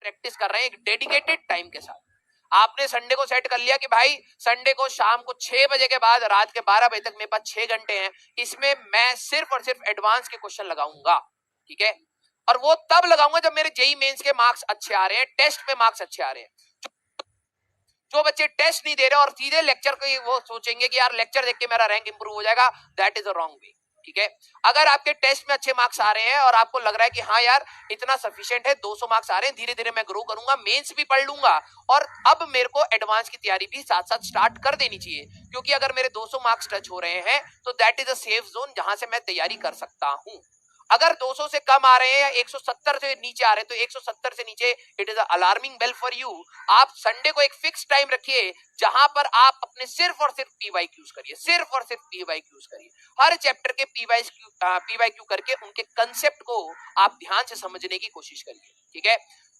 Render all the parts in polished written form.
Practice कर रहे हैं एक डेडिकेटेड टाइम के साथ। आपने संडे को सेट कर लिया कि भाई संडे को शाम को 6 बजे के बाद रात के 12 बजे तक मेरे पास 6 घंटे हैं, इसमें मैं सिर्फ और सिर्फ एडवांस के क्वेश्चन लगाऊंगा, ठीक है। और वो तब लगाऊंगा जब मेरे जेई मेंस के मार्क्स अच्छे आ रहे हैं, टेस्ट में मार्क्स अच्छे आ रहे हैं। जो बच्चे टेस्ट नहीं दे रहे और सीधे लेक्चर को वो सोचेंगे कि यार लेक्चर देख के मेरा रैंक इंप्रूव हो जाएगा, that is a wrong way, ठीक है। अगर आपके टेस्ट में अच्छे मार्क्स आ रहे हैं और आपको लग रहा है कि हाँ यार इतना सफिशिएंट है, 200 मार्क्स आ रहे हैं, धीरे धीरे मैं ग्रो करूंगा, मेंस भी पढ़ लूंगा और अब मेरे को एडवांस की तैयारी भी साथ साथ स्टार्ट कर देनी चाहिए, क्योंकि अगर मेरे 200 मार्क्स टच हो रहे हैं तो that is a safe zone जहां से मैं तैयारी कर सकता हूं। अगर 200 से कम आ रहे हैं या 170 से नीचे आ रहे हैं तो 170 से नीचे it is alarming bell for you. आप संडे को एक फिक्स टाइम रखिए जहां पर आप अपने सिर्फ और सिर्फ पीवाईक्यूज करिए, सिर्फ और सिर्फ पीवाईक्यूज करिए, हर चैप्टर के पीवाईक्यू करके उनके कंसेप्ट को आप ध्यान से समझने की कोशिश करिए, ठीक है।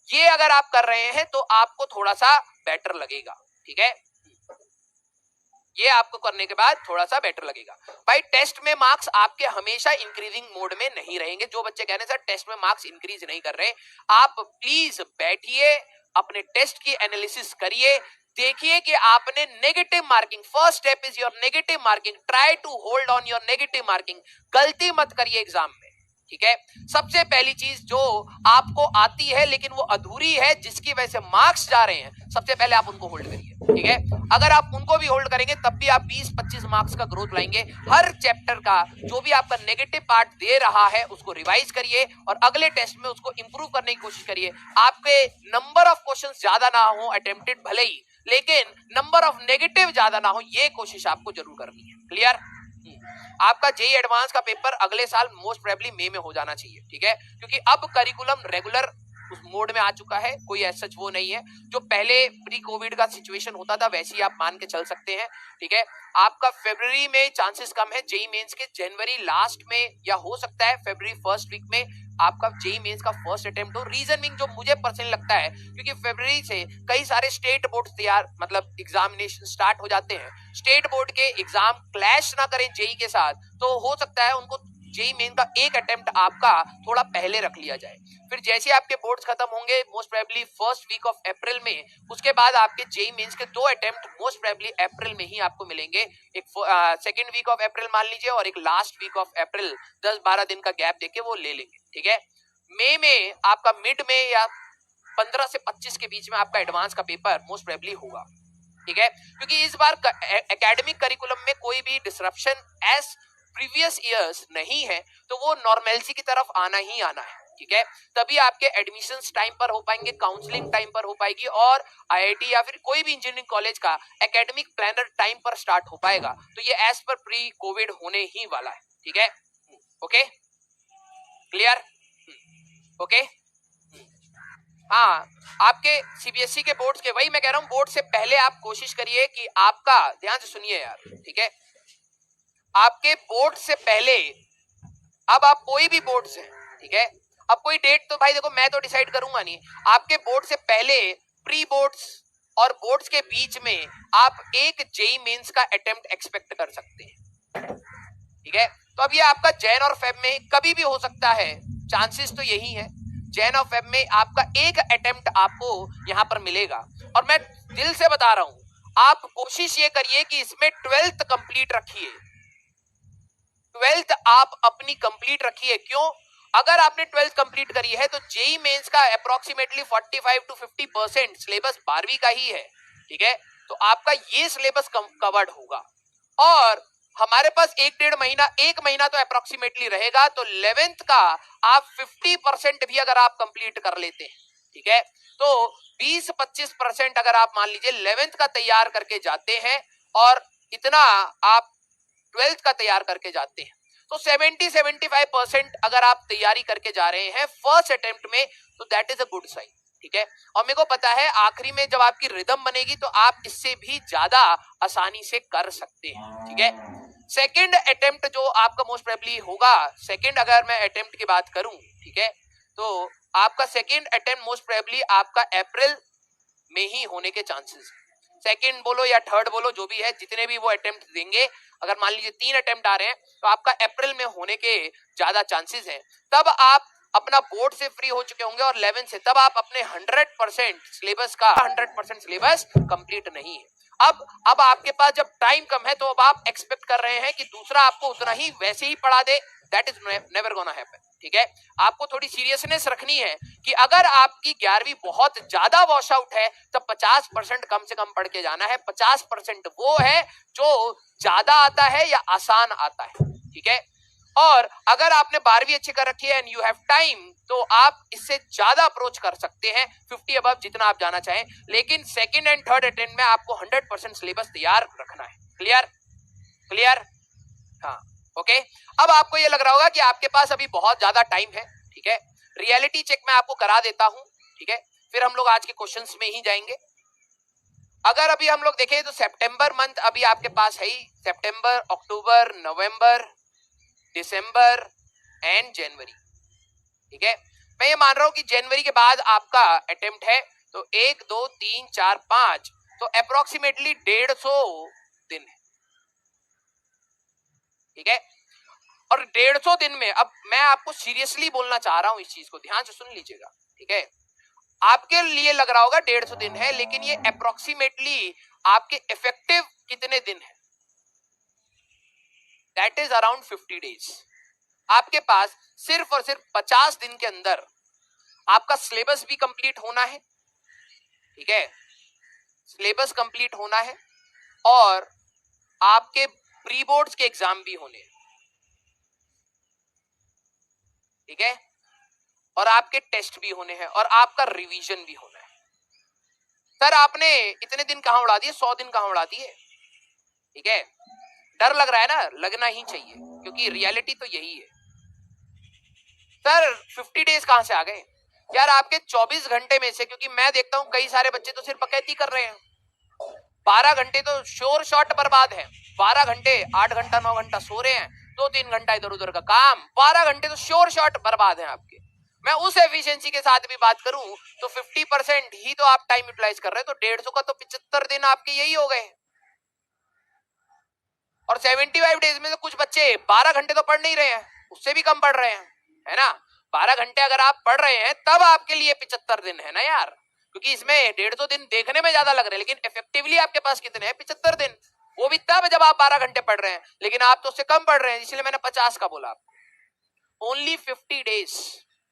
ये अगर आप कर रहे हैं तो आपको थोड़ा सा बेटर लगेगा, ठीक है। ये आपको करने के बाद थोड़ा सा बेटर लगेगा। भाई टेस्ट में मार्क्स आपके हमेशा इंक्रीजिंग मोड में नहीं रहेंगे। जो बच्चे कह रहे हैं सर टेस्ट में मार्क्स इंक्रीज नहीं कर रहे, आप प्लीज बैठिए, अपने टेस्ट की एनालिसिस करिए, देखिए कि आपने negative marking, first step is your negative marking, try to hold on your negative marking. गलती मत करिए एग्जाम में, ठीक है। सबसे पहली चीज जो आपको आती है लेकिन वो अधूरी है, जिसकी वजह से मार्क्स जा रहे हैं, सबसे पहले आप उनको होल्ड करिए, ठीक है। अगर आप उनको भी होल्ड करेंगे तब भी आप 20-25 मार्क्स का ग्रोथ लाएंगे। हर चैप्टर का जो भी आपका नेगेटिव पार्ट दे रहा है उसको रिवाइज करिए और अगले टेस्ट में उसको इंप्रूव करने की कोशिश करिए। आपके नंबर ऑफ क्वेश्चंस ज्यादा ना हो अटेम्प्टेड भले ही, लेकिन नंबर ऑफ नेगेटिव ज्यादा ना हो, ये कोशिश आपको जरूर करनी है। क्लियर? आपका जेई एडवांस का पेपर अगले साल मोस्ट प्रोबेबली मई में हो जाना चाहिए, ठीक है, क्योंकि अब करिकुलम रेगुलर उस मोड में आ चुका है, कोई ऐसा सच वो नहीं है जो पहले प्री कोविड का सिचुएशन होता था वैसे ही आप मान के चल सकते हैं, ठीक है। आपका फरवरी में चांसेस कम है जेई मेंस के, जनवरी लास्ट में या हो सकता है फरवरी फर्स्ट वीक में आपका जेई मेंस का फर्स्ट अटेम्प्ट हो। रीजन जो मुझे पर्सनली लगता है क्योंकि फरवरी से कई सारे स्टेट बोर्ड तैयार मतलब एग्जामिनेशन स्टार्ट हो जाते हैं, स्टेट बोर्ड के एग्जाम क्लैश ना करें जेई के साथ, तो हो सकता है उनको जेई मेन का एक अटेम्प्ट आपका थोड़ा पहले रख लिया जाए। फिर जैसे आपके बोर्ड्स खत्म होंगे most probably first week of April में, उसके बाद आपके जेई मेंस के 2 अटेम्प्ट मोस्ट प्रोबेबली अप्रैल में ही आपको मिलेंगे, एक सेकंड वीक ऑफ अप्रैल मान लीजिए और एक लास्ट वीक ऑफ अप्रैल, 10-12 दिन का गैप देके वो ले लेंगे, ठीक है। मई में आपका मिड में या 15 से 25 के बीच में आपका एडवांस का पेपर मोस्ट प्रोबेबली होगा, ठीक है, क्योंकि इस बार एकेडमिक करिकुलम में कोई भी डिसरप्शन एज प्रीवियस ईयर्स नहीं है, तो वो नॉर्मेलिटी की तरफ आना ही आना है, ठीक है। तभी आपके एडमिशंस टाइम पर हो पाएंगे, काउंसलिंग टाइम पर हो पाएगी और आईआईटी या फिर कोई भी इंजीनियरिंग कॉलेज का एकेडमिक प्लानर टाइम पर स्टार्ट हो पाएगा। तो ये एज पर प्री कोविड होने ही वाला है, ठीक है। Okay, clear? ओके, हाँ, आपके सीबीएसई के बोर्ड्स के, वही मैं कह रहा हूं, बोर्ड से पहले आप कोशिश करिए कि आपका, ध्यान से सुनिए यार, ठीक है, आपके बोर्ड से पहले, अब आप कोई भी बोर्ड से, ठीक है, अब कोई डेट तो भाई देखो मैं तो डिसाइड करूंगा नहीं, आपके बोर्ड से पहले प्री बोर्ड्स और बोर्ड्स के बीच में आप एक जेई मेंस का अटेम्प्ट एक्सपेक्ट कर सकते हैं, ठीक है। तो अब ये आपका जैन और फेब में कभी भी हो सकता है, चांसेस तो यही है, जैन और फेब में आपका एक अटेम्प्ट आपको यहां पर मिलेगा। और मैं दिल से बता रहा हूं, आप कोशिश ये करिए कि इसमें 12th कंप्लीट रखिए, 12th आप अपनी कंप्लीट रखिए। क्यों? अगर आपने 12th कंप्लीट करी है तो जेई मेंस का अप्रोक्सीमेटली 45 to 50% सिलेबस 12वीं का ही है, ठीक है, तो आपका ये सिलेबस कवर्ड होगा और हमारे पास 1 महीना तो अप्रोक्सीमेटली रहेगा, तो 11th का आप 50% भी अगर आप कंप्लीट कर लेते हैं, ठीक है, तो 20-25% अगर आप मान लीजिए 11th का तैयार करके जाते हैं और इतना आप 12th का तैयार करके जाते हैं, तो 70-75% अगर आप तैयारी करके जा रहे हैं फर्स्ट अटेम्प्ट में, तो that is a good sign, ठीक है। और मेरे को पता है आखिरी में जब आपकी रिदम बनेगी तो आप इससे भी ज्यादा आसानी से कर सकते हैं, ठीक है। सेकंड अटेम्प्ट जो आपका मोस्ट प्रोबेबली होगा, सेकंड अगर मैं अटेम्प्ट की बात करूं, ठीक है, तो आपका सेकंड अटेम्प्ट मोस्ट प्रोबेबली आपका अप्रैल में ही होने के चांसेस, सेकंड बोलो या थर्ड बोलो, जो भी है, जितने भी वो अटेम्प्ट देंगे, अगर मान लीजिए 3 अटेम्प्ट आ रहे हैं तो आपका अप्रैल में होने के ज्यादा चांसेस हैं। तब आप अपना बोर्ड से फ्री हो चुके होंगे और 11 से, तब आप अपने 100% सिलेबस का 100% सिलेबस कंप्लीट नहीं है। अब आपके पास जब टाइम कम है तो अब आप एक्सपेक्ट कर रहे हैं कि दूसरा आपको उतना ही वैसे ही पढ़ा दे, that is never gonna happen. ठीक है, आपको थोड़ी सीरियसनेस रखनी है कि अगर आपकी 11वीं बहुत ज्यादा वॉश आउट है तब 50% कम से कम पढ़ के जाना है। 50% वो है जो ज्यादा आता है या आसान आता है। ठीक है, और अगर आपने 12वीं अच्छी कर रखी है एंड यू हैव टाइम तो आप इससे ज्यादा अप्रोच कर सकते हैं, 50 अबव जितना आप जाना चाहें, लेकिन सेकंड एंड थर्ड अटेम्प्ट में आपको 100% सिलेबस तैयार रखना है। क्लियर क्लियर, हाँ ओके। अब आपको ये लग रहा होगा कि आपके पास अभी बहुत ज्यादा टाइम है। ठीक है, रियलिटी चेक मैं आपको करा देता हूं। ठीक है, फिर हम लोग आज के क्वेश्चंस में ही जाएंगे। अगर अभी हम लोग देखें तो सितंबर मंथ अभी आपके पास है ही, सितंबर, अक्टूबर, नवंबर, दिसंबर एंड जनवरी। ठीक है, मैं ये मान रहा हूं कि जनवरी के बाद आपका अटेम्प्ट है, तो 1 2 3 4 5, तो अप्रोक्सीमेटली 150 दिन है। ठीक है, और 150 दिन में, अब मैं आपको सीरियसली बोलना चाह रहा हूं, इस चीज को ध्यान से सुन लीजिएगा। ठीक है, आपके लिए लग रहा होगा 150 दिन है, लेकिन ये अप्रोक्सीमेटली आपके इफेक्टिव कितने दिन है, दैट इज अराउंड 50 डेज। आपके पास सिर्फ और सिर्फ 50 दिन के अंदर आपका सिलेबस भी कंप्लीट होना है। ठीक है, सिलेबस कंप्लीट होना है और आपके प्री बोर्ड्स के एग्जाम भी होने हैं। ठीक है, और आपके टेस्ट भी होने हैं और आपका रिवीजन भी होना है। सर आपने इतने दिन कहां उड़ा दिए, 100 दिन कहां उड़ा दिए। ठीक है, डर लग रहा है ना, लगना ही चाहिए क्योंकि रियलिटी तो यही है। सर 50 डेज कहां से आ गए यार, आपके 24 घंटे में से, क्योंकि मैं देखता हूं कई सारे बच्चे तो सिर्फ बकैती कर रहे हैं। 12 घंटे तो श्योर शॉट बर्बाद है। 12 घंटे, 8 घंटा 9 घंटा सो रहे हैं, 2-3 घंटा इधर उधर का काम, 12 घंटे तो श्योर शॉट बर्बाद है आपके। मैं उस एफिशिएंसी के साथ भी बात करूं तो 50% ही तो आप टाइम यूटिलाइज कर रहे हैं, तो 150 का तो 75 दिन आपके यही हो गए। और 75 डेज में तो कुछ बच्चे 12 घंटे तो पढ़ नहीं रहे हैं, उससे भी कम पढ़ रहे हैं, है ना। 12 घंटे अगर आप पढ़ रहे हैं तब आपके लिए 75 दिन है ना यार, क्योंकि इसमें 150 दिन देखने में ज्यादा लग रहे हैं, लेकिन इफेक्टिवली आपके पास कितने हैं, 75 दिन। वो भी तब जब आप 12 घंटे पढ़ रहे हैं, लेकिन आप तो उससे कम पढ़ रहे हैं, इसलिए मैंने 50 का बोला आपको। Only 50 days,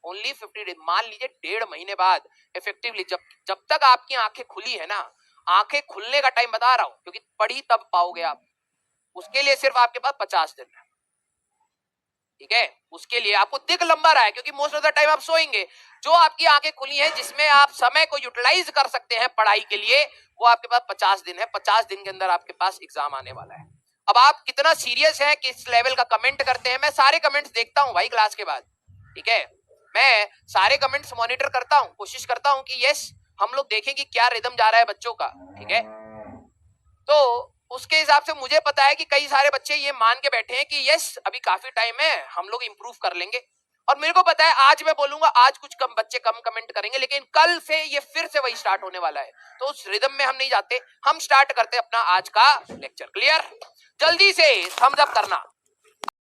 only 50 days. मान लीजिए 1.5 महीने बाद इफेक्टिवली, जब तक आपकी आंखें खुली है ना, आंखें खुलने का टाइम बता रहा हूं क्योंकि पढ़ी तब पाओगे आप, उसके लिए सिर्फ आपके पास 50 दिन है। ठीक है, उसके लिए आपको दिख लंबा रहा है क्योंकि मोस्ट ऑफ द टाइम आप सोएंगे। जो आपकी आंखें खुली हैं जिसमें आप समय को यूटिलाइज कर सकते हैं पढ़ाई के लिए, वो आपके पास 50 दिन है। 50 दिन के अंदर आपके पास एग्जाम आने वाला है। अब आप कितना सीरियस हैं, किस लेवल का कमेंट करते हैं, मैं सारे कमेंट्स देखता हूं भाई क्लास के बाद। ठीक है, मैं सारे कमेंट्स मॉनिटर करता हूं, कोशिश करता हूं कि यस हम लोग देखें कि क्या रिदम जा रहा है बच्चों का। ठीक है, तो उसके हिसाब से मुझे पता है कि कई सारे बच्चे ये मान के बैठे हैं कि यस अभी काफी टाइम है, हम लोग इंप्रूव कर लेंगे। और मेरे को पता है आज मैं बोलूंगा आज कुछ कम बच्चे कम कमेंट करेंगे, लेकिन कल से ये फिर से वही स्टार्ट होने वाला है। तो उस रिदम में हम नहीं जाते, हम स्टार्ट करते अपना आज का लेक्चर। क्लियर, जल्दी से थम्स अप करना।